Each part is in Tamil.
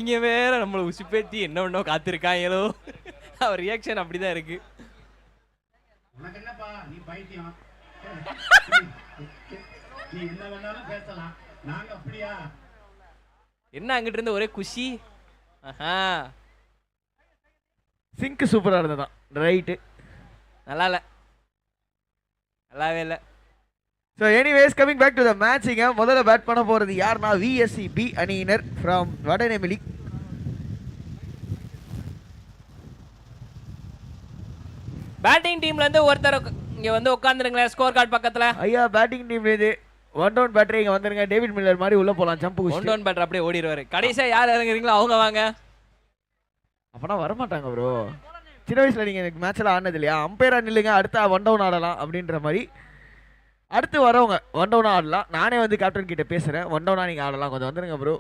நீங்க வேற நம்மள உசுப்பேத்தி என்ன பண்ணோ காத்திருக்காங்களோ. அவர் ரியாக்ஷன் அப்படிதான் இருக்கு. உனக்கு என்னப்பா நீ பைத்தியம், நீ என்ன வேணாலும் பேசலாம், நாங்க அப்படியா? என்ன அங்கிட்டு இருந்து ஒரே குஷி. ஆஹா, சிங்க் சூப்பரா இருந்ததான். ரைட்டு, நல்லா இல்ல, நல்லாவே இல்லை. So anyways coming back to the மேட்சிங்க. முதல்ல பேட் பண்ண போகிறது யாருன்னா விஎஸ்சி பி அணியினர் ஃப்ரம் வடநெமிலி. பேட்டிங் டீம்ல இருந்து ஒருத்தர் இங்க வந்து உட்காந்துருங்களேன் ஸ்கோர் கார்டு பக்கத்துல. ஐயா பேட்டிங் டீம்ல இது ஒன் டவுன் பேட்டரி இங்க வந்துருங்க. டேவிட் மில்லர் மாதிரி உள்ள போலாம், ஜம்ப் ஒன் டவுன் பேட்டர் அப்படியே ஓடிடுவாரு. கடைசியா யார் இறங்குறீங்களோ அவங்க வாங்க. அப்பனா வரமாட்டாங்க ப்ரோ. சின்ன வயசுல நீங்க எனக்கு மேட்ச்ல ஆனது இல்லையா, அம்பையரா நில்லுங்க அடுத்த ஒன் டவுன் ஆடலாம் அப்படின்ற மாதிரி. அடுத்து வரவங்க ஒன் டவுனா ஆடலாம். நானே வந்து கேப்டன் கிட்ட பேசுறேன், ஒன் டவுனா நீங்க ஆடலாம், கொஞ்சம் வந்துருங்க ப்ரோ.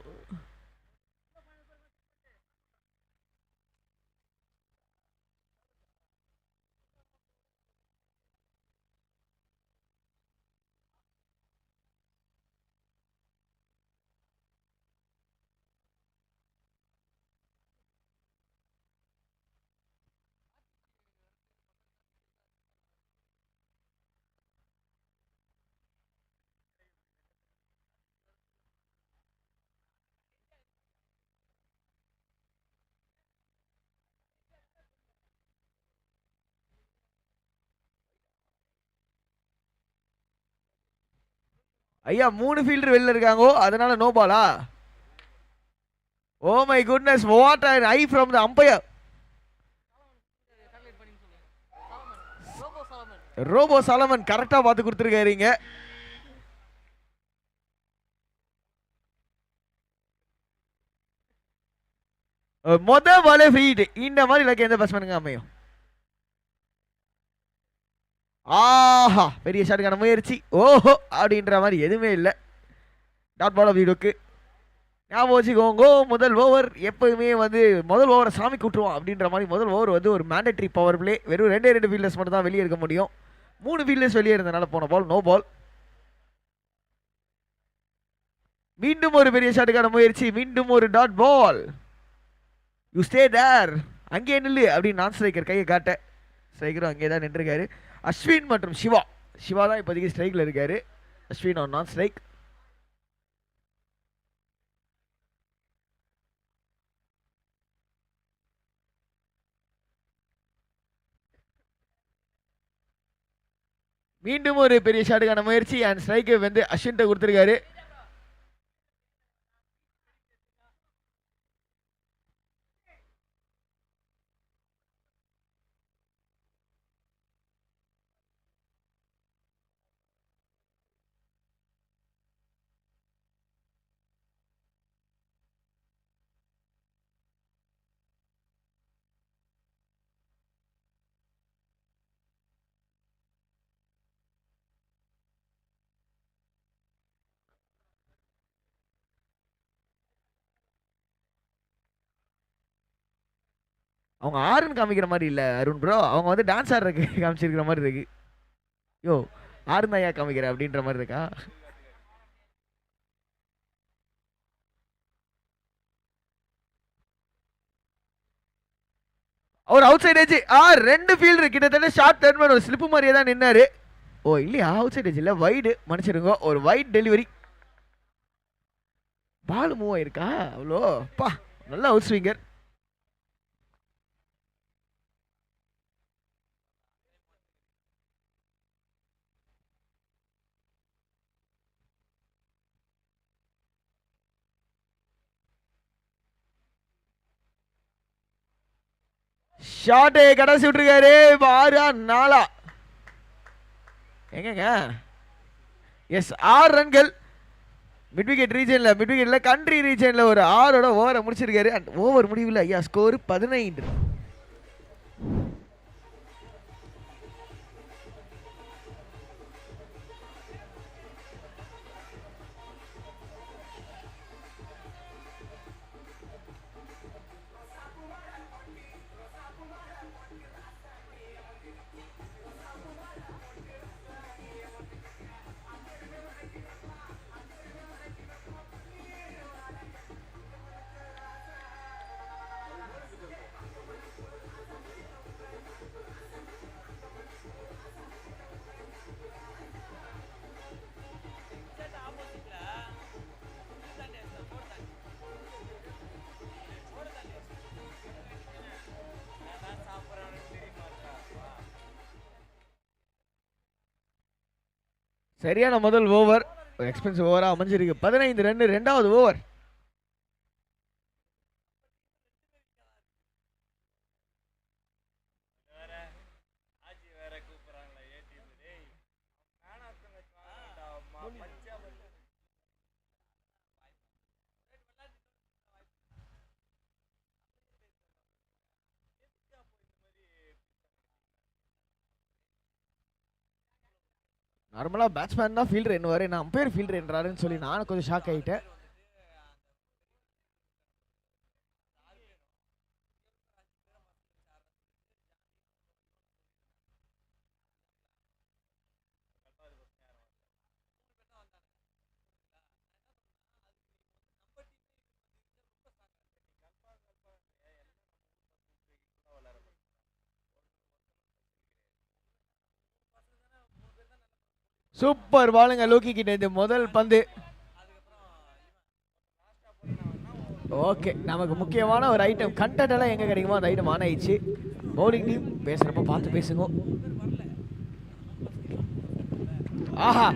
ஐயா 3 ஃபீல்டர் வெளில இருக்காங்க, அதனால நோ பாலா? Oh my goodness, what an eye from the umpire. ரோபோ சாலமன் கரெக்டா பார்த்து கொடுத்துருக்காருங்க. பாலே ஃப்ரீட். இந்த மாதிரி இலக்கு எந்த பேட்ஸ்மேனுங்க அமையும்? ஆஹா, பெரிய ஷாட்டுக்கான முயற்சி. ஓஹோ அப்படின்ற மாதிரி எதுவுமே இல்லை. டாட் பால் ஆஃப் வீடுக்கு ஞாபகம் வச்சுக்கோங்க. முதல் ஓவர் எப்பவுமே வந்து முதல் ஓவரை சாமி கூட்டுருவோம் அப்படின்ற மாதிரி. முதல் ஓவர் வந்து ஒரு மேண்டட்ரி பவர் பிளே. வெறும் 2 ஃபீல்டர்ஸ் மட்டும் தான் வெளியே இருக்க முடியும். 3 ஃபீல்டர்ஸ் வெளியே இருந்தனால போன பால் நோ பால். மீண்டும் ஒரு பெரிய ஷாட்டுக்கான முயற்சி, மீண்டும் ஒரு dot ball. You stay there, அங்கே நில்லு அப்படின்னு நான் ஸ்ட்ரைக்கர் கையை காட்ட. ஸ்ட்ரைக்கரும் அங்கே தான் நின்றுருக்காரு. அஸ்வின் மற்றும் சிவா. சிவா தான் இப்போதைக்கு ஸ்ட்ரைக்கில் இருக்காரு. அஸ்வின் ஆன் நான் ஸ்ட்ரைக். மீண்டும் ஒரு பெரிய ஷாட்டுக்கான முயற்சி அண்ட் ஸ்ட்ரைக்கை வந்து அஸ்வின்ட்ட கொடுத்துருக்காரு. அவங்க ஆறுன்னு காமிக்கிற மாதிரி இல்லை அருண் ப்ரோ, அவங்க வந்து டான்ஸ் ஆடுறதுக்கு காமிச்சிருக்கிற மாதிரி இருக்கு. யோ ஆறுன்னு தான் ஏன் காமிக்கிற அப்படின்ற மாதிரி இருக்கா? அவர் அவுட் சைட் ஏஜ் 2 ஃபீல்டர் கிட்டத்தட்ட ஷார்ட் டர்ன் ஒரு ஸ்லிப்பு மாதிரியே தான் நின்னாரு. ஓ இல்லையா, அவுட் சைட் ஏஜ் இல்லை, வைடு மன்னிச்சிருங்க. ஒரு வைட் டெலிவரி. பால் மூவ் ஆயிருக்கா அவ்வளோ? பா நல்ல அவுட் ஸ்விங்கர். ஷாட்டு கடைசி விட்டுருக்காரு. 6-4 எங்கங்க? எஸ் 6 ரன்கள். மிட் விக்கெட் ரீஜன்ல, மிட் விக்கெட்ல கண்ட்ரி ரீஜன்ல ஒரு 6ஓட ஓவரை முடிச்சிருக்காரு. அண்ட் ஓவர் முடிவில் ஐயா ஸ்கோர் 15. சரியான முதல் ஓவர், எக்ஸ்பென்சிவ் ஓவராக அமைஞ்சிருக்கு. 15 ரன் ரெண்டாவது ஓவர். நார்மலாக பேட்ஸ்மேன் தான் ஃபீல்டர் என்னவாரு, நான் அம்பையர் ஃபீல்டர் என்றாருன்னு சொல்லி நானும் கொஞ்சம் ஷாக் ஆகிட்டேன். சூப்பர் பாலுங்க லோக்கி கிட்ட இது முதல் பந்து. ஓகே, நமக்கு முக்கியமான ஒரு ஐட்டம் கண்டென்ட் எல்லாம் எங்க கிடைக்குமோ அந்த ஐட்டம் ஆன் ஆயிடுச்சு. பவுலிங் டீம் பேசுறப்ப பார்த்து பேசுங்க. ஆஹா,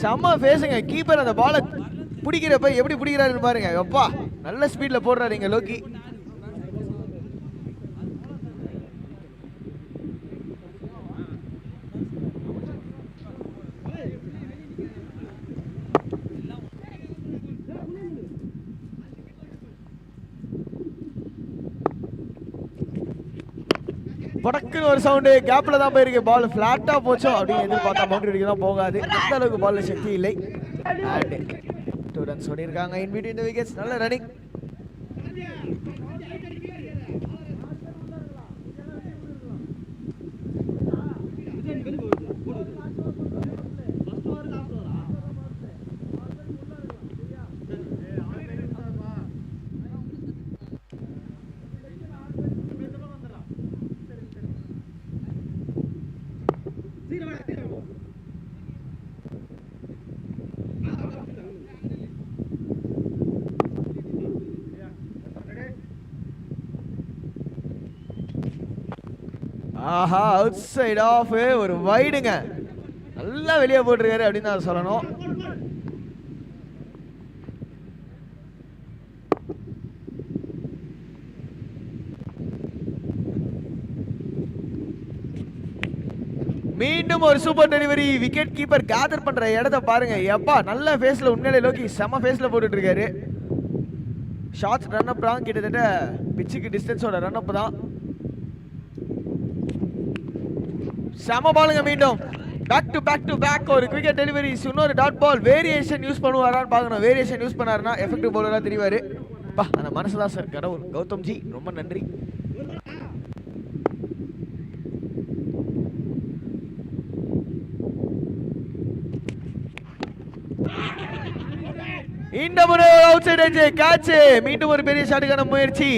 செம்ம பேசுங்க. கீப்பர் அந்த பாலை பிடிக்கிறப்ப எப்படி பிடிக்கிறாருன்னு பாருங்க. அப்பா, நல்ல ஸ்பீட்ல போடுறாரு இங்க லோக்கி. படக்குன்னு ஒரு சவுண்டு, கேப்ல தான் போயிருக்கு. பால் ஃபிளாட்டா போச்சோ அப்படின்னு எதிர்பார்த்தா பவுண்டரி அடிக்க தான் போகாது. அந்த அளவுக்கு பால்ல சக்தி இல்லை. அண்ட் 2 ரன்ஸ் ஓடிருக்காங்க. In between the wickets. நல்ல ரன்னிங். ஆஹா, அவுட் சைட் ஆஃப், ஒரு வைடுங்க. நல்லா வெளியே போட்டிருக்காரு அப்படின்னு தான் சொல்லணும். மீண்டும் ஒரு super delivery. Wicket keeper gather பண்ற இடத்த பாருங்க. எப்பா, நல்ல ஃபேஸ்ல உண்மையிலே லோக்கி செம ஃபேஸ்ல போட்டுட்டு இருக்காரு. ஷார்ட்ஸ் ரன் அப் தான், கிட்டத்தட்ட பிச்சுக்கு டிஸ்டன்ஸோட ரன் அப் தான். செம பாலுங்க. மீண்டும் பேக் டு பேக் ஒரு விக்கெட் டெலிவரிஸ். இன்னொரு டாட் பால். வேரியேஷன் யூஸ் பண்ணுவாரான்னு பார்க்கணும். வேரியேஷன் யூஸ் பண்ணாருன்னா எஃபெக்டிவ் பவுலரா தெரிவாரு. பா, அந்த மனசு தான் சார் கடவுள். கௌதம் ஜி ரொம்ப நன்றி. இந்த முறை அவுட் சைட் எட்ஜ் கேட்ச். மீண்டும் ஒரு பெரிய ஷாட்டுக்கான முயற்சி.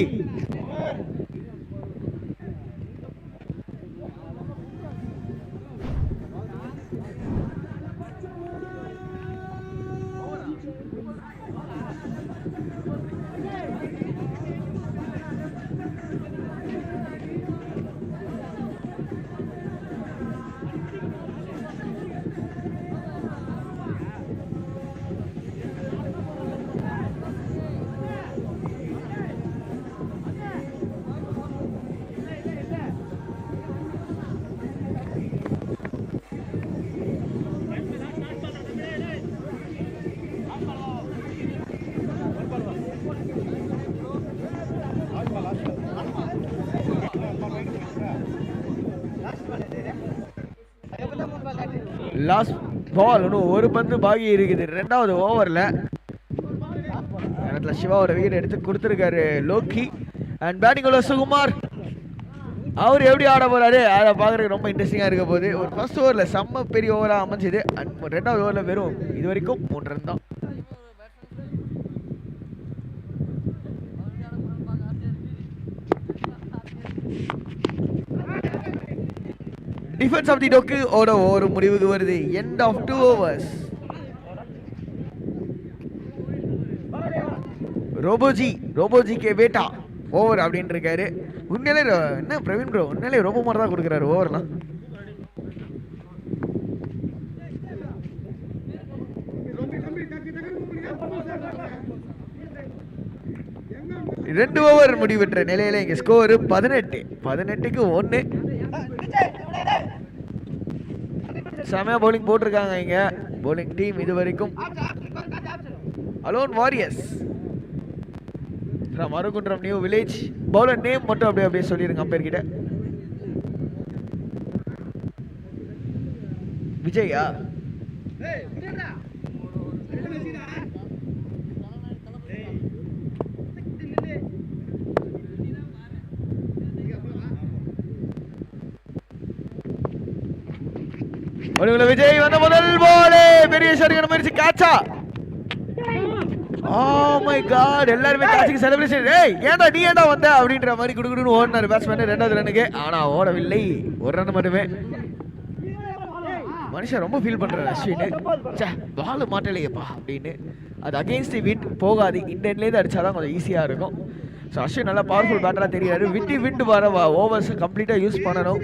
Last ball. இன்னும் ஒரு பந்து பாகி இருக்குது ரெண்டாவது ஓவரில். இடத்துல சிவாவோட விக்கெட் எடுத்து கொடுத்துருக்காரு லோக்கி. அண்ட் பேட்டிங் உள்ள சுகுமார். அவர் எப்படி ஆட போறாரு அதை பார்க்குறதுக்கு ரொம்ப இன்ட்ரெஸ்டிங்காக இருக்க போகுது. ஒரு ஃபர்ஸ்ட் ஓவரில் செம்ம பெரிய ஓவராக அமைஞ்சுது. அண்ட் ரெண்டாவது ஓவரில் வெறும் இது வரைக்கும் 3 ரன் தான். டிஃபென்ஸ் ஆஃப் தி டொக்கு ஓட ஒரு முடிவுக்கு வருது. End of 2 overs. ரோபோஜி கே பேட்டா ஓவர் அப்படின்னு இருக்காரு. உண்மையிலே என்ன பிரவீன் ப்ரோ, உண்மையிலே ரோபோ மாதிரி தான் கொடுக்குறாரு ஓவர்லாம். 2 ஓவர் முடிவெற்ற நிலையில இங்க ஸ்கோர் 18க்கு 1. செமையா பவுலிங் போட்டிருக்காங்க இங்க பவுலிங் டீம் இது வரைக்கும். Alone warriors from Arugundram new village. Bowler name மட்டும் அப்படியே சொல்லிருங்க அம்பேர் கிட்ட. விஜயா? விஜய் வந்த முதல் பால் பெரிய ஷாட் முயற்சி கேட்சா. Oh my god, எல்லாரும் கேட்சிங் செலிப்ரேஷன். ஏய் ஏன்டா நீ ஏன்டா வந்த அப்படின்ற மாதிரி குடுகுடுன்னு ஓடினார் பேட்ஸ்மேன் ரெண்டாவது ரன்னுக்கு. ஆனா ஓடவில்லை, ஒரு ரன் மட்டுமே. மனுஷன் ரொம்ப ஃபீல் பண்றாரு அஸ்வின். ச்சே பால் மாட்டலையேப்பா அப்படின்னு. அது அகைன்ஸ்ட் விண்ட் போகாது, இந்த எண்ட்லேருந்து அடிச்சாதான் கொஞ்சம் ஈஸியா இருக்கும். ஸோ அஸ்வின் நல்லா பவர்ஃபுல் பேட்டரா தெரியாது. விண்ட் வர ஓவர்ஸ் கம்ப்ளீட்டா யூஸ் பண்ணணும்.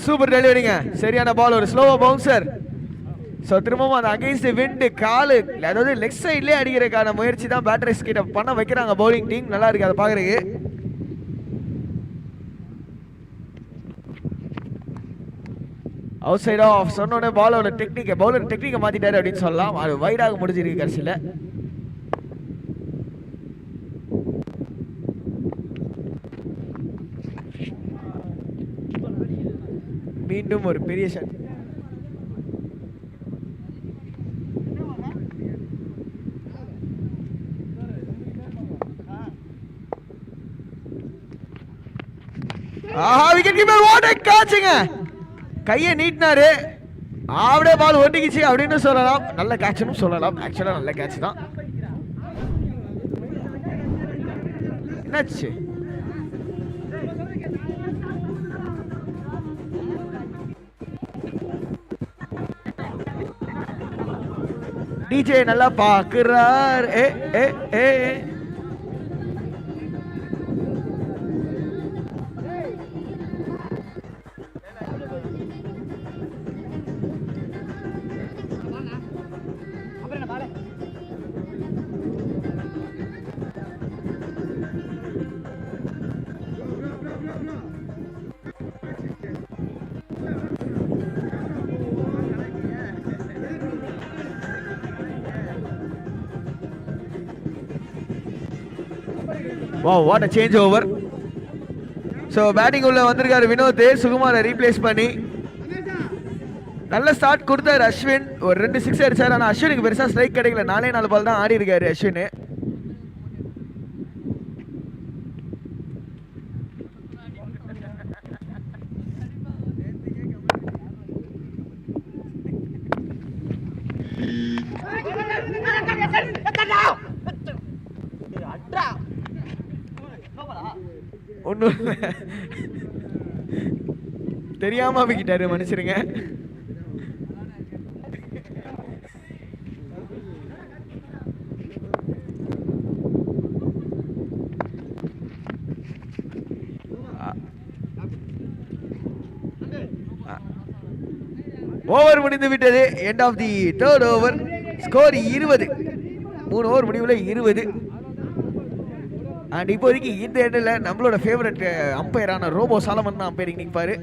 சூப்பர் டெலிவரிங்க, சரியான பால், ஒரு ஸ்லோவா பவுன்சர். ஸோ திரும்பவும் அந்த அகைன்ஸ்ட் விண்ட் காலு அதாவது லெக் சைட்லேயே அடிக்கிறதுக்கான முயற்சி தான் பேட்டர்ஸ் கிட்ட பண்ண வைக்கிறாங்க பவுலிங் டீம். நல்லா இருக்கு அதை பார்க்குறதுக்கு. அவுட் சைட் ஆஃப் சொன்னோடனே பவுலர் டெக்னிக்கை மாத்திட்டாரு அப்படின்னு சொல்லலாம். அது வைடாக முடிஞ்சிருக்கு கடைசியில். மீண்டும் ஒரு பெரிய shot. Wicket keeper what a கேட்ச்ங்க. கையை நீட்டினாரு, அப்படியே பால் ஒட்டிக்கிச்சு அப்படின்னு சொல்லலாம். நல்ல கேட்ச்னு சொல்லலாம். ஆக்சுவலா நல்ல கேட்ச் தான். என்னாச்சு? டிஜே நல்லா பாக்குறார். ஏ ஏ ஏ Wow, what a change over. So batting உள்ள வந்திருக்காரு வினோத், சுகுமாரை ரீப்ளேஸ் பண்ணி. நல்ல ஸ்டார்ட் கொடுத்தாரு அஸ்வின். ஒரு 2 6 அடிச்சாரு. ஆனால் அஸ்வினுக்கு பெருசா ஸ்ட்ரைக் கிடைக்கல. 4 பால் தான் ஆடி இருக்காரு அஸ்வின். ஒன்றும் தெரியாம விக்கிட்டாரு, மன்னிச்சிருங்க. ஓவர் முடிந்து விட்டது. End of the 3rd over. Score 20. 3 over முடிவுல 20. அண்ட் இப்போதைக்கு இந்த எண்ணில் நம்மளோட ஃபேவரட் அம்பையரான ரோபோ சாலமன் தான் அம்பையரிங் நிற்பாரு.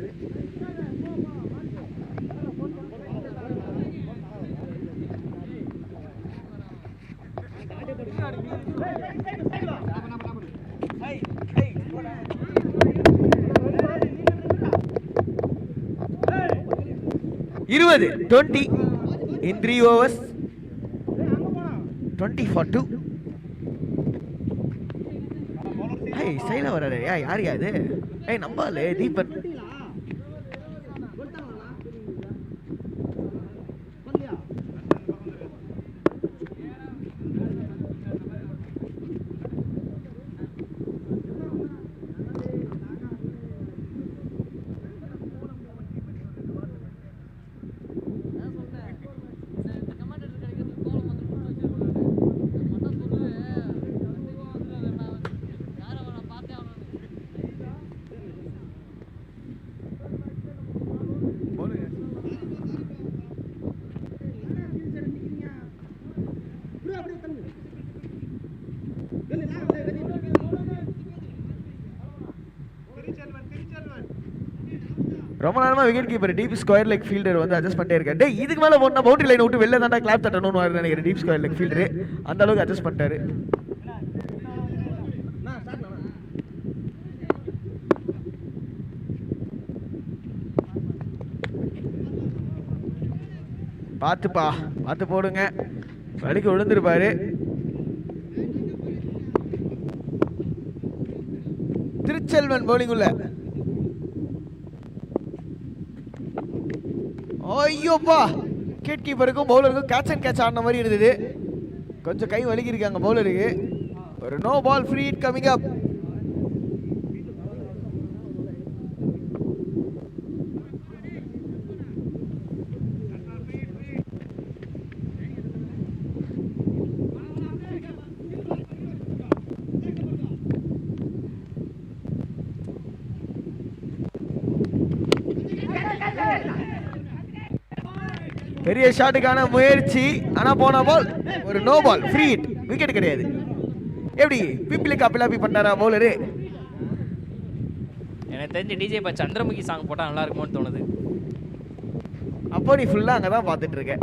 இருபது 20 in 3 overs. 20 for 2. ஸ்டைலா வராரு. யார் அது? நம்பாலே தீபன். ரொம்ப நேரமா wicket keeper deep square leg fielder வந்து அட்ஜஸ்ட் பண்ணிட்டே இருக்காரு. டேய் இதுக்கு மேல போனா பவுண்டரி லைன் விட்டு வெளில தாண்டா கிளாப் தட்டணும்னு நினைக்கிறேன் டீப் ஸ்கொயர் லெக் ஃபீல்டர். அந்த அளவுக்கு அட்ஜஸ்ட் பண்ணிட்டாரு. பார்த்து போடுங்க, வலிக்கு விழுந்துருப்பாரு. திருச்செல்வன் பவுலிங் உள்ள. ஐயோப்பா, விக்கெட் கீப்பருக்கும் பவுலருக்கும் கேட்ச் அண்ட் கேட்ச் ஆடின மாதிரி இருந்தது. கொஞ்சம் கை வலிக்கு இருக்காங்க பவுலருக்கு. ஒரு no ball free hit coming up. பெரிய ஷாட்டுக்கான முயற்சி, ஆனா போன பால் ஒரு no ball free hit, wicket கிடையாது. எப்படி பிப்பிலிக்கா பிலாப்பி பண்ணாரா பவுலரு? எனக்கு தெரிஞ்சு டிஜே இப்போ சந்திரமுகி சாங் போட்டால் நல்லா இருக்குமோன்னு தோணுது. அப்போ நீ ஃபுல்லா அங்கே தான் பார்த்துட்டு இருக்க.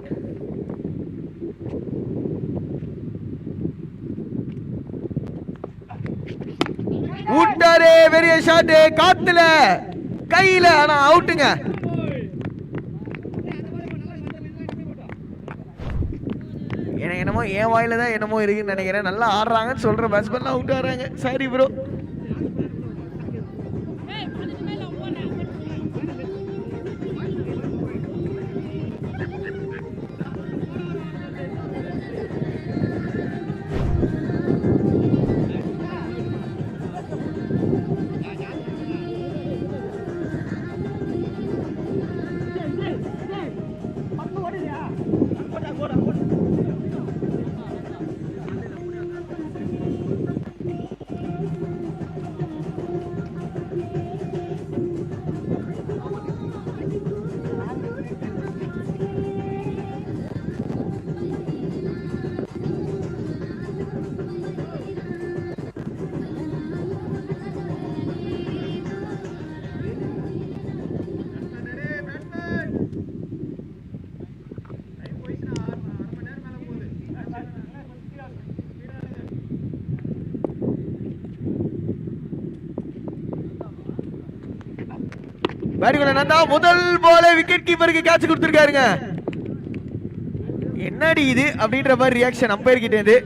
விட்டாரே, பெரிய ஷாட்டு, காத்துல கையில, ஆனா அவுட்டுங்க. எனக்கு என்னமோ என் வாயில தான் என்னமோ இருக்குன்னு நினைக்கிறேன். நல்லா ஆடுறாங்கன்னு சொல்ற பேட்ஸ்மேன் அவுட் ஆடுறாங்க. Sorry bro. நந்தா முதல் பால விக்கெட் கீப்பருக்கு கேட்ச் கொடுத்திருக்காருங்க. என்னடி இது அப்படின்ற மாதிரி ரியாக்ஷன் அம்பையர் கிட்ட இருந்து.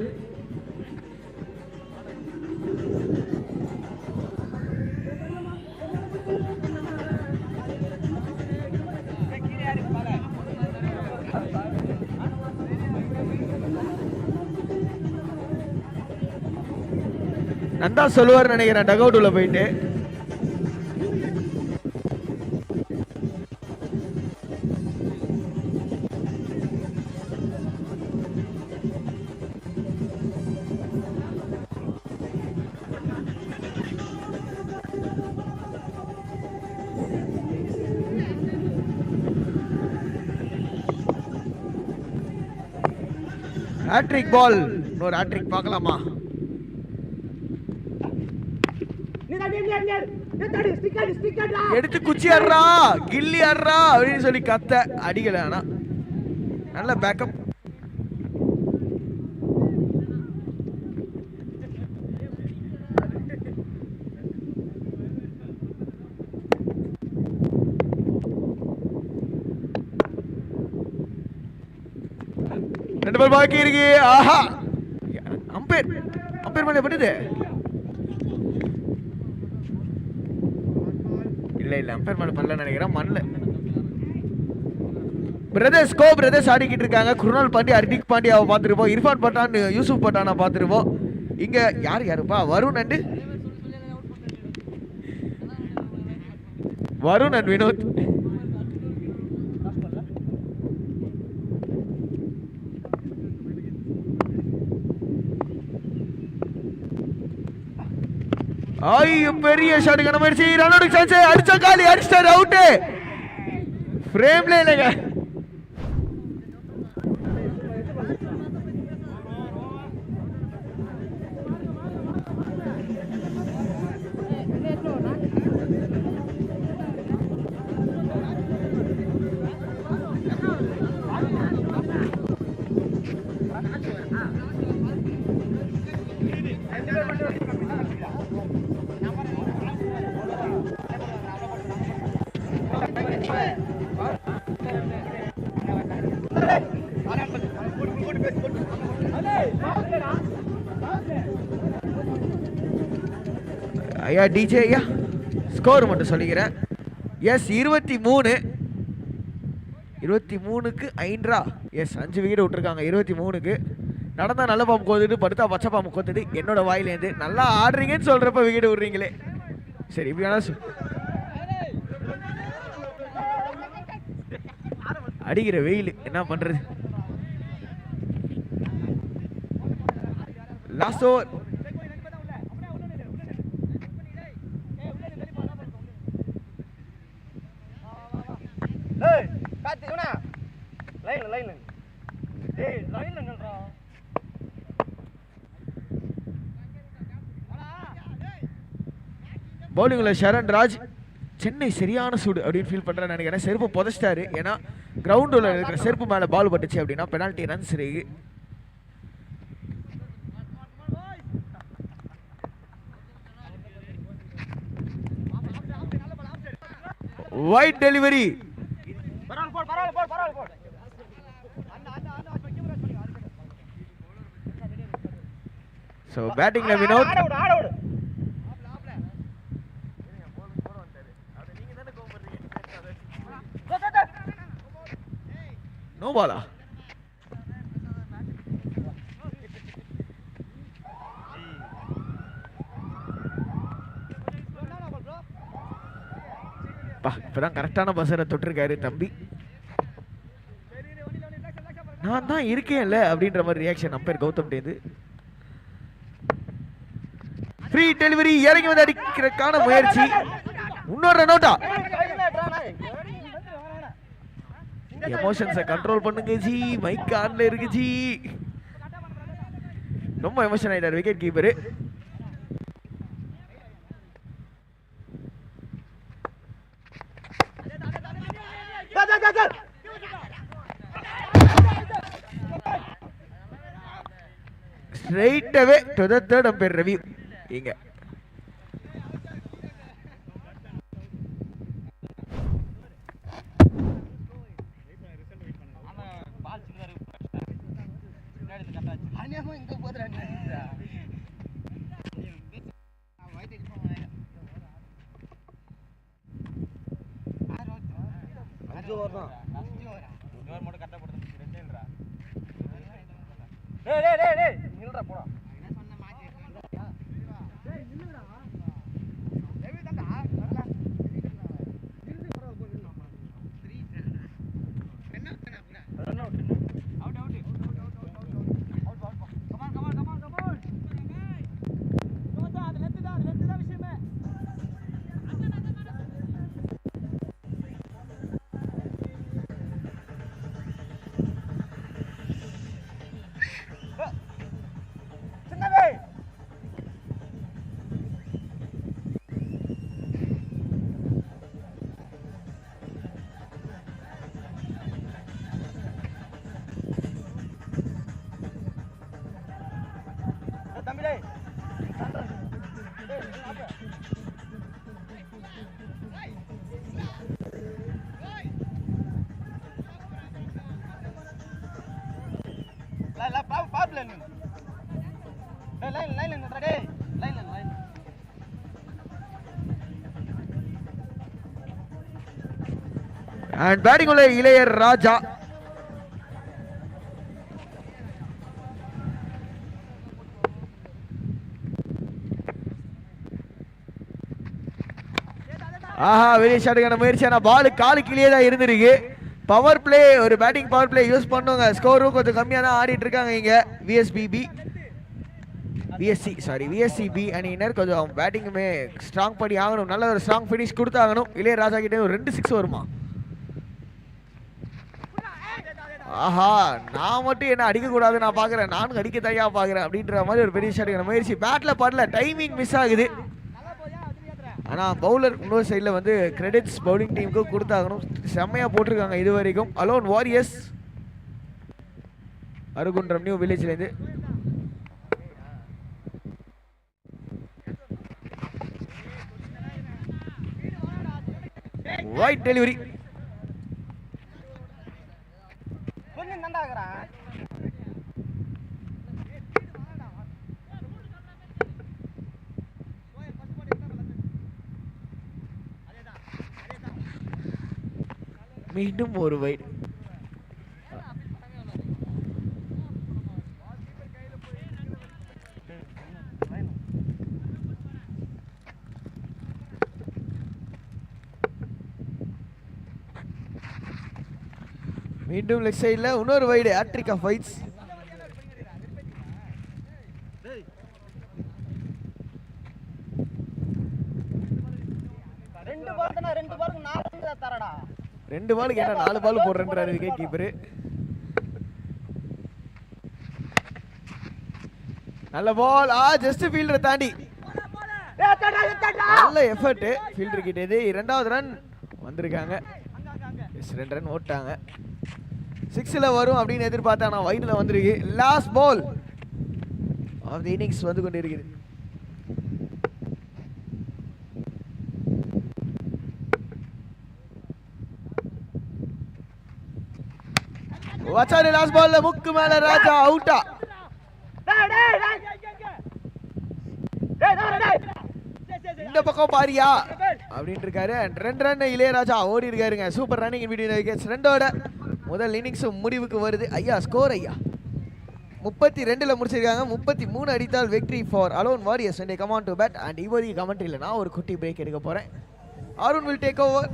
நந்தா சொல்லுவார் நினைக்கிறேன் டக் அவுட் உள்ள போயிட்டு. ஹேட்ரிக் பால், ஒரு ஹேட்ரிக் பார்க்கலாமா? எடுத்து குச்சி ஆடுறா, கில்லி ஆடுறா அப்படின்னு சொல்லி கத்த அடிக்கல. ஆனா நல்ல பேக்கப். ரெண்டு பால் பாக்கி இருக்கு. ஆஹா, அம்பையர் மேல பட்டுது. இல்ல அம்பையர் மேல பண்ணல நினைக்கிறேன். மண்ல பிரதர்ஸ் ஆடிக்கிட்டு இருக்காங்க. குருணால் பாண்டி, ஹர்திக் பாண்டியாவை பார்த்துருப்போம். இர்ஃபான் பட்டான், யூசுப் பட்டானை பார்த்துருப்போம். இங்க யாருப்பா? வருண் அண்ட் வினோத். ஐயோ, பெரிய ஷாட்டுக்கான முயற்சி, ரன் அவுட் சான்ஸ், அடிச்சா காலி, அடிச்சாரு, அவுட். ஃப்ரேம்ல இல்லைங்க. ஐயா டிஜே ஐயா ஸ்கோர் மட்டும் சொல்லிக்கிறேன். எஸ் 23க்கு 5 எஸ் 5 விக்கெட் விட்டுருக்காங்க 23க்கு. நடந்தா நல்ல பாம்பு கோத்துட்டு படுத்தா பச்சை பாம்பு கோத்துட்டு என்னோட வாயிலேருந்து நல்லா ஆடுறீங்கன்னு சொல்றப்ப விக்கெட் விடுறீங்களே. சரி இப்படி வேணா அடிக்கிற வெயில் என்ன பண்றது. Last over. பவுலிங்ல ஷரண் ராஜ் சென்னை சரியான சூடு அப்படின்னு ஃபீல் பண்றேன்னு நினைக்கிறேன். செருப்பு புதைச்சிட்டாரு. ஏன்னா கிரவுண்டில் இருக்கிற செருப்பு மேல பால் பட்டுச்சு அப்படின்னா பெனால்டி ரன்ஸ் இருக்கு. Wide delivery. சோ பேட்டிங்ல வினோத். நோ பாலா. இப்பதான் கரெக்டான பஸ்ஸரை தொட்டிருக்காரு தம்பி. நான் தான் இருக்கேன்ல அப்படின்ற மாதிரி ரியாக்ஷன் அம்பையர் கௌதம் டேது. ஃப்ரீ டெலிவரி இறங்கி வந்து அடிக்கிறதுக்கான முயற்சி. இன்னொரு நோட்டா. எமோஷன்ஸை கண்ட்ரோல் பண்ணுங்க ஜி. மைக் ஆன்ல இருக்கு ஜி. ரொம்ப எமோஷன் ஆயிட்டார் wicket keeper. Straight away to the third umpire review. இங்க and batting உள்ள இளையர் ராஜா. ஆஹா வெளியே ஷாட்டுக்கான முயற்சி. ஆனால் பால் காலு கீழே தான் இருந்திருக்கு. பவர் பிளே ஒரு பேட்டிங் பவர் பிளே யூஸ் பண்ணுங்க. ஸ்கோரும் கொஞ்சம் கம்மியாக தான் ஆடிட்டு இருக்காங்க இங்க விஎஸ்சிபி அணியினர். கொஞ்சம் பேட்டிங்குமே ஸ்ட்ராங் பண்ணி ஆகணும். நல்ல ஒரு ஸ்ட்ராங் ஃபினிஷ் கொடுத்தாகணும். இளையராஜா கிட்டே ஒரு 2 6 வருமா? ஆஹா நான் மட்டும் என்ன அடிக்கக்கூடாது நான் பார்க்குறேன், நானும் அடிக்க தனியா பார்க்குறேன் அப்படின்ற மாதிரி ஒரு பெரிய ஷாட்டுக்கான முயற்சி. பேட்டில் படல, டைமிங் மிஸ் ஆகுது. ஆனால் பவுலர் இன்னொரு சைடில் வந்து கிரெடிட்ஸ் பவுலிங் டீமுக்கு கொடுத்தாகணும். செம்மையாக போட்டிருக்காங்க இது வரைக்கும். அலோன் வாரியர்ஸ் அருகுன்றம் நியூ வில்லேஜ்லேருந்து. Wide delivery. மீண்டும் ஒரு வைடு. மீண்டும் லெக் சைடில் இன்னொரு வைடு. Hat-trick of வைட்ஸ். ரெண்டு பாலுக்கு என்ன 4 பால் போடுறேன்றாரு விக்கெட் கீப்பரு. நல்ல பால். ஜஸ்ட் ஃபீல்டரை தாண்டி நல்ல எஃபர்ட் ஃபீல்டர் கிட்ட. இது 2வது ரன் வந்திருக்காங்க. 2 ரன் ஓட்டாங்க. 6ல் வரும் அப்படின்னு எதிர்பார்த்தா நான் வைடில் வந்திருக்கு. Last ball of the innings வந்து கொண்டு இருக்குது. வச்சாரு லாஸ்ட் பால்ல முக்கு மேல ராஜா அவுட்டா. இந்த பக்கம் பாரியா அப்படின்னு இருக்காரு. 2 ரன் இளையராஜா ஓடி இருக்காருங்க. Super running in between wickets. 2ோட முதல் இன்னிங்ஸும் முடிவுக்கு வருது. ஐயா ஸ்கோர் ஐயா 32ல் முடிச்சிருக்காங்க. 33 அடித்தால் victory for alone warriors. when they come on to bat and இப்போதைக்கு கமெண்ட்ரியில் நான் ஒரு குட்டி பிரேக் எடுக்க போறேன். Arun will take over.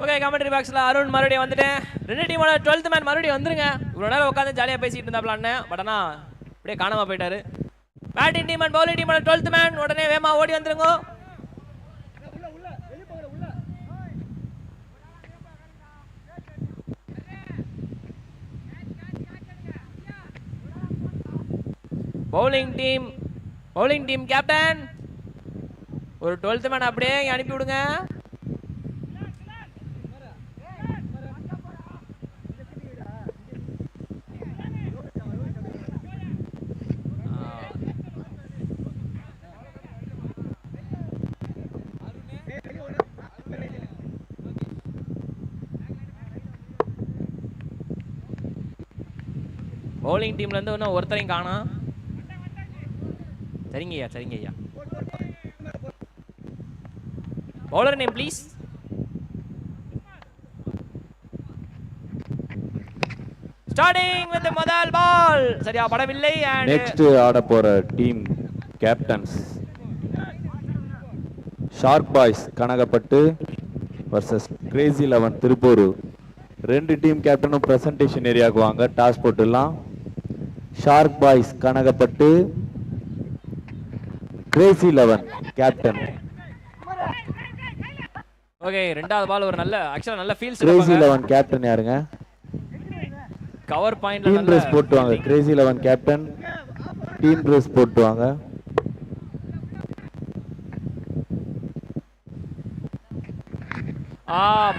Okay, commentary பாக்ஸ்ல அருண் மறுபடியும் வந்துட்டேன். ரெண்டு டீமோட 12th மேன் மறுபடியும் வந்துருங்க. இவ்வளவு நேரம் உட்காந்து ஜாலியா பேசிட்டு இருந்தாப்ல அண்ணன். பட் ஆனா அப்படியே காணாம போயிட்டாரு. பேட்டிங் டீம் அண்ட் பவுலிங் டீமோட 12th மேன் உடனே வேமா ஓடி வந்துருங்க. பவுலிங் டீம் கேப்டன் ஒரு 12th மேன் அப்படியே அனுப்பி விடுங்க. பவுலிங் டீம்ல இருந்து இன்னும் ஒருத்தரையும் காணோம். சரிங்க ஐயா. Bowler name please. Starting with முதல் பால் சரியா படவில்லை. அண்ட் நெக்ஸ்ட் ஆட போற team captains shark boys Kanagapattu versus crazy 11 Tiruppur. ரெண்டு டீம் கேப்டனும் பிரசன்டேஷன் ஏரியாவுக்கு வாங்க. டாஸ் போட்டுடலாம். Shark boys Kanagapattu, crazy 11 captain. Okay, ரெண்டாவது பால் ஒரு நல்ல ஆக்சுவலா நல்ல ஃபீல்ஸ். கிரேசி 11 கேப்டன் யாருங்க? கவர் பாயிண்ட்ல டீம் ட்ரெஸ் போட்டு வாங்க. கிரேசி 11 கேப்டன் டீம் ட்ரெஸ் போட்டு வாங்க.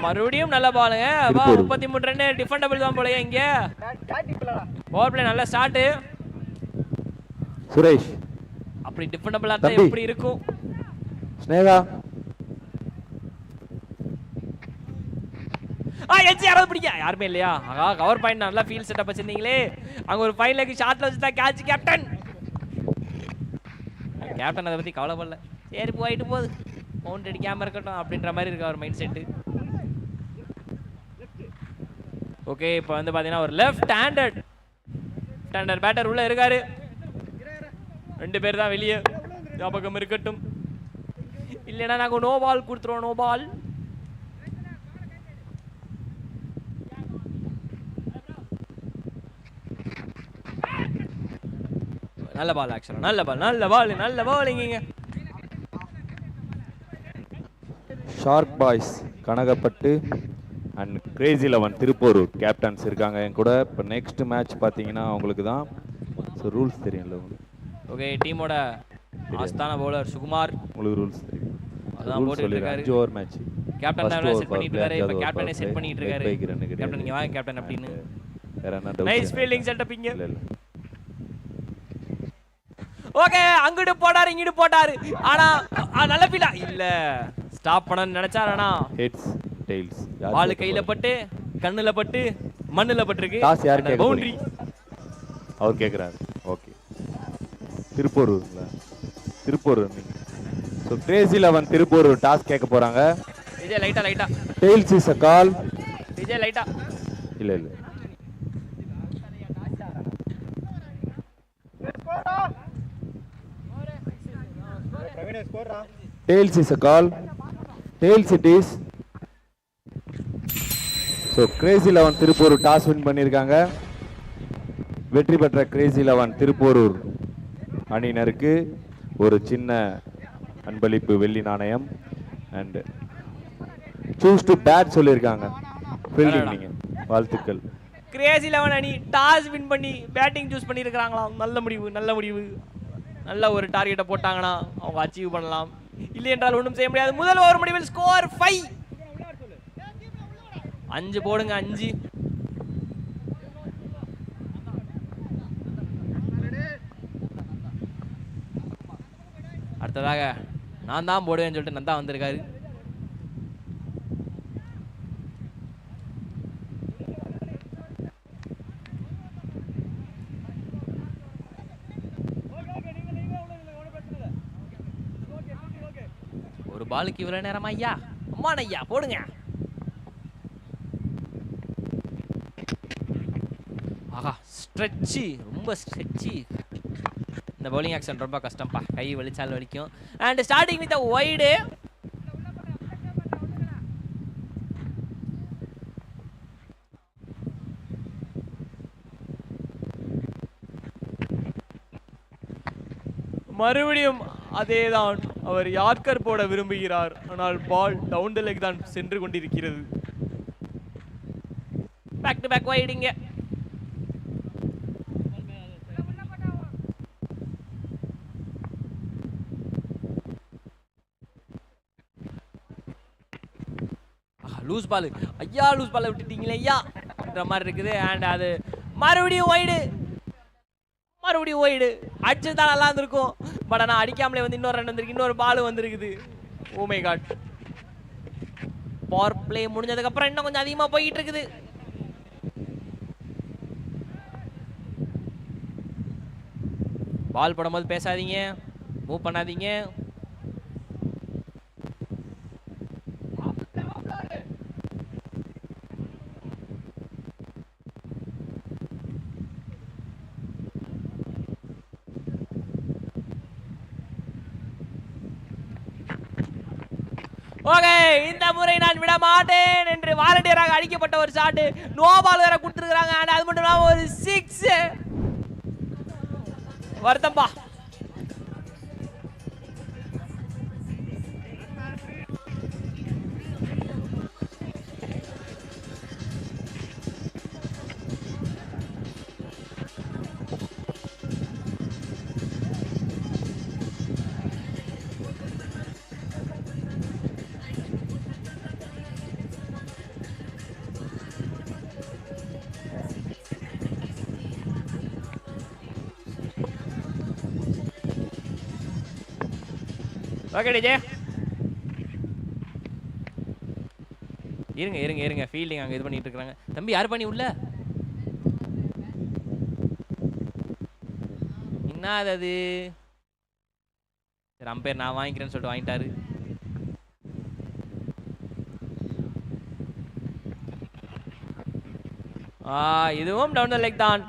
மறுபடியும் நல்ல பாலுங்க. 33 ரன் டிஃபெண்டபிள் தான் போலயே இங்க. பவர் பிளே நல்ல ஸ்டார்ட். சுரேஷ் அப்படி டிஃபெண்டபிளா இருந்தா எப்படி இருக்கும்? ஸ்னேகா எச்சி யாராவது பிடிக்க யாருமே இல்லையா? கவர் பாயிண்ட் நல்லா ஃபீல் செட்டப் வச்சிருந்தீங்களே. அங்க ஒரு ஃபைன் லெக் ஷாட்ல வச்சுட்டா கேட்ச் கேப்டன். கேப்டன் அதை பத்தி கவலைப்படல. சரி போயிட்டு போகுது, மவுண்ட் அடிக்காம இருக்கட்டும் அப்படின்ற மாதிரி இருக்கு அவர் மைண்ட் செட்டு. ஓகே, இப்போ வந்து பாத்தீங்கன்னா ஒரு லெஃப்ட் ஹேண்டட் பேட்டர் உள்ள இருக்காரு. ரெண்டு பேர் தான் வெளியே. ஞாபகம் இருக்கட்டும், இல்லைன்னா நாங்க நோ பால் கொடுத்துருவோம். No ball. நல்ல பால் ஆக்சுவலா. நல்ல பால் இங்க. Shark boys Kanagapattu and crazy 11 Tiruppur captains இருக்காங்க என் கூட. இப்போ நெக்ஸ்ட் மேட்ச் பார்த்தீங்கன்னா அவங்களுக்கு தான் ரூல்ஸ் தெரியும்ல உங்களுக்கு. ஓகே, டீமோட ஆஸ்தான பவுலர் சுகுமார். உங்களுக்கு ரூல்ஸ் தெரியும். அதான் போட்டுட்டு இருக்காரு. 5 ஓவர் மேட்ச். கேப்டன் தான் செட் பண்ணிட்டு இருக்காரு. இப்போ கேப்டனே செட் பண்ணிட்டு இருக்காரு. கேப்டன் நீங்க வாங்க கேப்டன் அப்படின்னு. வேற என்ன டவுட்? நைஸ் ஃபீல்டிங் செட்டப் இங்க. இல்ல ஓகே, அங்கிட்டு போட்டாரு இங்கிட்டு போட்டாரு. ஆனா நல்ல ஃபீலா இல்ல. ஸ்டாப் பண்ணனும் நினைச்சாரானா ஹெட்ஸ் டெயில்ஸ். பால் கையில பட்டு கண்ணுல பட்டு மண்ணுல பட்டிருக்கு. டாஸ் யார் கேக்குறா? பவுண்டரி அவர் கேக்குறாரு. ஓகே, திருப்பூர்ங்களா? Tiruppur. So crazy 11 Tiruppur toss கேட்க போறாங்க. விஜய் லைட்டா tails is a call. Vijay லைட்டா இல்ல tails is a call. Tails it is. So Crazy 11 Tiruppur toss win பண்ணிருக்காங்க. வெற்றி பெற்ற Crazy 11 திருப்பூர் அணியினருக்கு ஒரு சின்ன அன்பளிப்பு வெள்ளி நாணயம் அண்ட் சூஸ் டு பேட் சொல்லிருக்காங்க. ஃபீல்டிங் நீங்க வாழ்த்துக்கள். Crazy 11 அணி டாஸ் வின் பண்ணி பேட்டிங் சூஸ் பண்ணிருக்காங்களாம். நல்ல முடிவு. நல்ல ஒரு டார்கெட்டை போட்டாங்கன்னா அவங்க அச்சீவ் பண்ணலாம். இல்லை என்றால் ஒன்றும் செய்ய முடியாது. முதல் ஓவர் முடிவில் ஸ்கோர் 5. 5 போடுங்க 5. அடுத்ததாக நான் தான் போடுவேன்னு சொல்லிட்டு நந்தா வந்திருக்காரு. ஒரு பாலுக்கு இவ்வளவு நேரம் ஐயா? அம்மான் ஐயா போடுங்க. ஆஹா, ஸ்ட்ரெட்சி, ரொம்ப ஸ்ட்ரெட்சி. இந்த பவுலிங் ஆக்ஷன் ரொம்ப கஷ்டம்ப்பா, கை வலிச்சாலும் வலிக்கும். And starting with wide. மறுபடியும் அதேதான், அவர் யார்கர் போட விரும்புகிறார், ஆனால் பால் டவுன் தி லெக் தான் சென்று கொண்டிருக்கிறது. பேக் டு பேக் வைடிங்க. லூஸ் பால், ஐயா லூஸ் பால் விட்டுட்டீங்களே ஐயான்ற மாதிரி இருக்குது. அண்ட் அது மறுபடியும் ஒய்டு அடிச்சுதான் நல்லா இருந்திருக்கும். பட் ஆனால் அடிக்காமலே வந்து இன்னொரு ரன் வந்திருக்கு, இன்னொரு பால் வந்திருக்குது. Oh my god. Power play முடிஞ்சதுக்கு அப்புறம் இன்னும் கொஞ்சம் அதிகமாக போயிட்டு இருக்குது. பால் போடும்போது பேசாதீங்க, மூவ் பண்ணாதீங்க. ஓகே, இந்த முறை நான் விட மாட்டேன் என்று வாலண்டியராக அடிக்கப்பட்ட ஒரு ஷாட். நோ பால் வேற கொடுத்துருக்காங்க. அண்ட் அது மட்டும் இல்லாம ஒரு 6. வருத்தம்பா. ஓகே டிஜே, இருங்க ஃபீல்டிங் அங்கே இது பண்ணிட்டு இருக்காங்க. தம்பி யார் பண்ணி உள்ள என்ன அது? சரி, அம்பேர் நான் வாங்கிக்கிறேன்னு சொல்லிட்டு வாங்கிட்டாரு. இதுவும் டவுன் த லெக் தான்.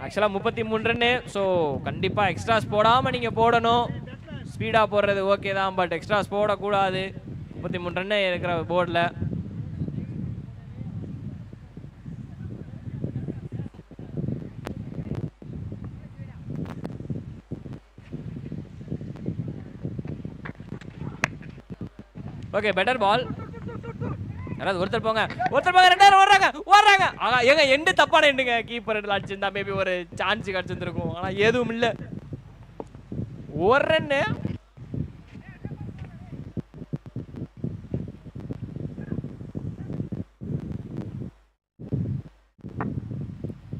ஆக்சுவலாக 33 ரன்னு. ஸோ கண்டிப்பாக எக்ஸ்ட்ராஸ் போடாமல் நீங்கள் போடணும். ஸ்பீடாக போடுறது ஓகே தான், பட் எக்ஸ்ட்ராஸ் போடக்கூடாது. 33 ரன்னு இருக்கிற போர்டில். Okay, better ball. யாராவது ஒருத்தர் போங்க, 2 ஓடுறாங்க. ஆனா ஏங்க எண்டு தப்பான எண்டுங்க. கீப்பர் அடிச்சிருந்தா மேபி ஒரு சான்ஸ் கிடைச்சிருந்திருக்கும். ஆனா எதுவும் இல்லை. ஒரு ரன்னு.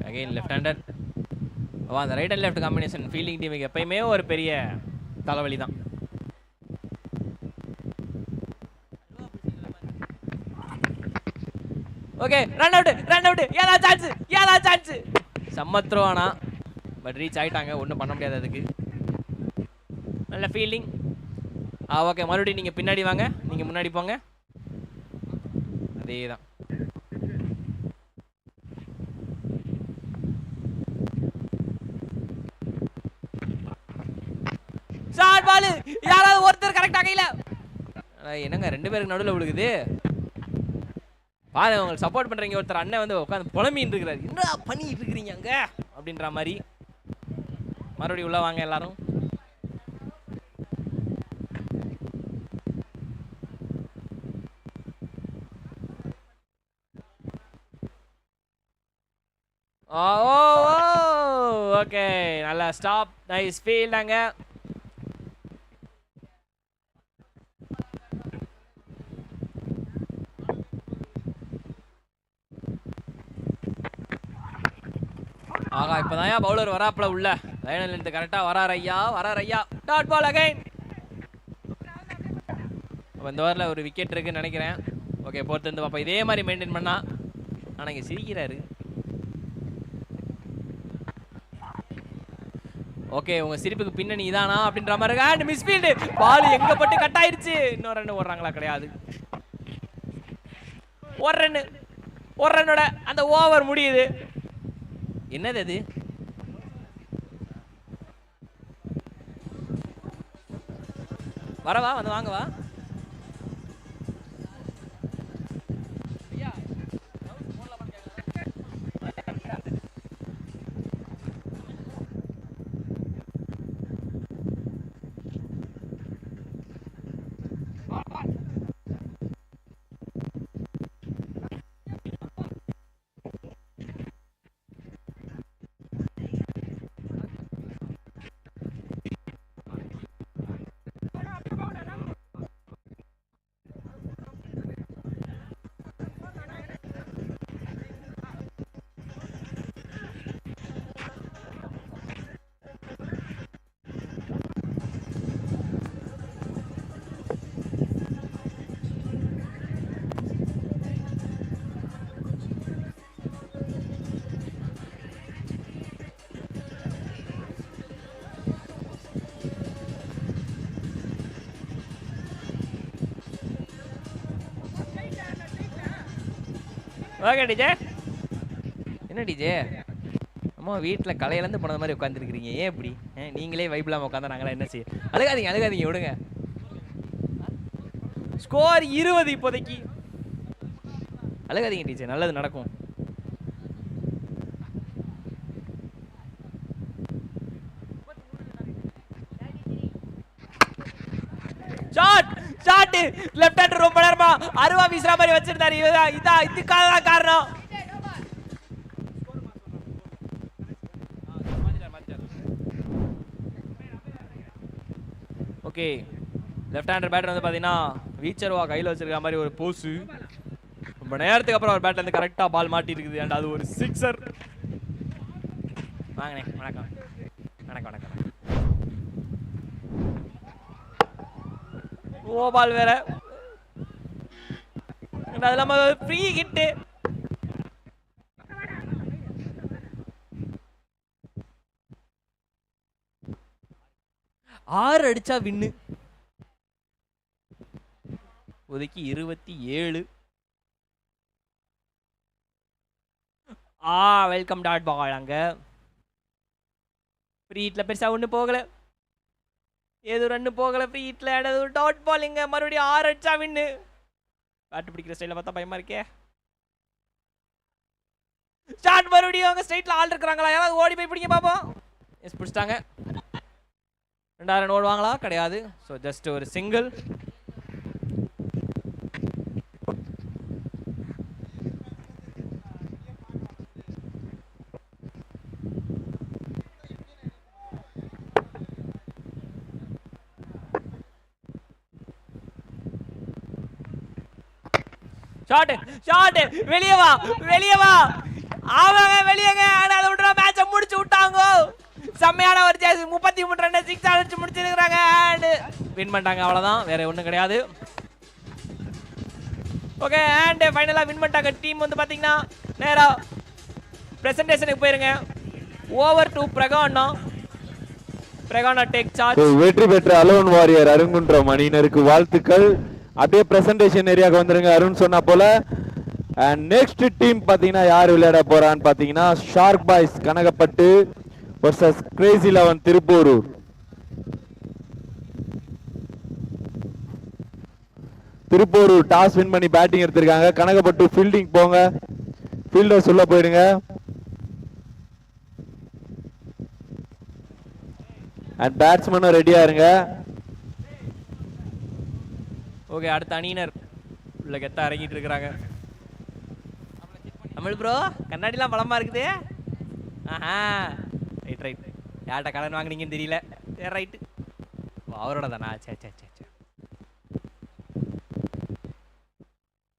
Again left hander. அந்த right and left combination fielding டீமுக்கு எப்பயுமே ஒரு பெரிய தலைவலி தான். Okay, run out. ஏதா சான்ஸ். சம்மத்ரோவானா, பட் ரீச் ஆயிட்டாங்க. ஒன்றும் பண்ண முடியாது அதுக்கு. நல்ல ஃபீல்டிங். ஓகே, மறுபடியும் நீங்கள் பின்னாடி வாங்க, நீங்கள் முன்னாடி போங்க. அதே தான். Short ball. யாராவது ஒருத்தர் கரெக்டாக கையில். என்னங்க 2 பேருக்கு நடுவில் விழுகுது பாருங்க. உங்களுக்கு சப்போர்ட் பண்றீங்க. ஒருத்தர் அண்ணன் வந்து உட்காந்து புலம்பின்னு இருக்கிறாரு. என்ன பண்ணிட்டு இருக்கிறீங்க அங்க அப்படின்ற மாதிரி. மறுபடியும் உள்ள வாங்க எல்லாரும். ஓகே, நல்லா ஸ்டாப். நைஸ் ஃபீல்ட் அங்க. ஆகா, இப்பதான் பவுலர் வராப்ல உள்ள லைனில் இருந்து கரெக்டா வரார் ஐயா. Dot ball again. இந்த ஓவரில் ஒரு விக்கெட் இருக்குன்னு நினைக்கிறேன். ஓகே, பொறுத்து வந்து பாப்பா. இதே மாதிரி மெயின்டைன் பண்ணா. ஆனா இங்க சிரிக்கிறாரு. ஓகே, உங்க சிரிப்புக்கு பின்னணி இதானா அப்படின்ற மாதிரி இருக்கு. And misfield. பால் எங்க பட்டு கட் ஆயிருச்சு. இன்னொரு ரன் ஓடுறாங்களா? கிடையாது. ஒரு ரன்னோட அந்த ஓவர் முடியுது. என்னது அது? வரவா வந்து வாங்க வா. Okay DJ. என்ன டிஜே அம்மா வீட்டில் கலையிலேருந்து போனது மாதிரி உட்காந்துருக்கிறீங்க, ஏன் இப்படி? நீங்களே வைப்பில்லாமல் உட்காந்தா நாங்களாம் என்ன செய்ய? அழுகாதீங்க விடுங்க. ஸ்கோர் 20 இப்போதைக்கு. அழுகாதீங்க டீச்சர், நல்லது நடக்கும். ஷாட் லெஃப்ட் ஹேண்ட் ரொம்ப நேரமா அருவா வீசுற மாதிரி வச்சிருந்தாரு. இதுக்காக தான் காரணம். ஓகே, லெஃப்ட் ஹேண்டர் பேட்டர் வந்து பாத்தீங்கன்னா வீச்சர்வா கையில வச்சிருக்க மாதிரி ஒரு போஸ். ரொம்ப நேரத்துக்கு அப்புறம் ஒரு பேட்ல இருந்து கரெக்டா பால் மாட்டி இருக்குது. அண்ட் அது ஒரு சிக்ஸர். வாங்கண்ணே, வணக்கம். ஓ பால் வேற, அது நம்ம ஃப்ரீ ஹிட். ஆறு அடிச்சா வின்னு. ஒதுக்கி 27. Welcome dot ball. அங்க ஃப்ரீ ஹிட்ல பெருசா ஒண்ணு போகல, ஏதோ ரன்னு போகல ஃப்ரீ ஹிட்ல. டாட் பால் இங்க மறுபடியும் 6 அடிச்சா வின்னு. பேட் பிடிக்கிற ஸ்டைல பார்த்தா பயமா இருக்கே. ஸ்டார்ட் மறுபடியும். அவங்க ஸ்ட்ரைட்ல ஆள் இருக்காங்களா? யாராவது ஓடி போய் பிடிங்க பாப்போம். எஸ், பிடிச்சிட்டாங்க. 2000 ரன் ஓடுவாங்களா? கிடையாது. ஸோ ஜஸ்ட் ஒரு சிங்கிள். ஷாட் வெளியே வா. அவங்க வெளியேங்க. ஆனா அதை விட்டுற மேட்சை முடிச்சு விட்டாங்க. செம்மையான ஒரு சேஸ். 33 ரன் 6 அடிச்சு முடிச்சிருக்காங்க. அண்ட் வின் பண்ணிட்டாங்க. அவ்வளவுதான், வேற ஒண்ணும் கிடையாது. ஓகே, அண்ட் ஃபைனலா வின் பண்ணிட்டாங்க. டீம் வந்து பாத்தீங்கன்னா நேரா பிரசன்டேஷனுக்கு போயிருங்க. ஓவர் டு பிரகானா டேக் சார்ஜ். வெற்றி பெற்ற அலோன் வாரியர் அருங்குன்றம் அணியினருக்கு வாழ்த்துக்கள். அப்படியே பிரசன்டேஷன் ஏரியாவுக்கு வந்துருங்க அருண் சொன்னா போல. அண்ட் நெக்ஸ்ட் டீம் பாத்தீங்கன்னா யார் விளையாட போறான்னு பாத்தீங்கன்னா shark boys Kanagapattu versus crazy 11 Thiruporur. Thiruporur toss win பண்ணி பேட்டிங் எடுத்திருக்காங்க. கனகப்பட்டு ஃபீல்டிங் போங்க, ஃபீல்டர் சொல்ல போயிடுங்க. அண்ட் பேட்ஸ்மேனும் ரெடியா இருங்க. ஓகே, அடுத்த அணியினர் உள்ள கெத்தா இறங்கிட்டு இருக்கிறாங்க. தமிழ் ப்ரோ, கண்ணாடிலாம் பலமா இருக்குது. ரைட். யார்கிட்ட கடன் வாங்குனீங்கன்னு தெரியல. சரி ரைட்டு, அவரோட தானா? சே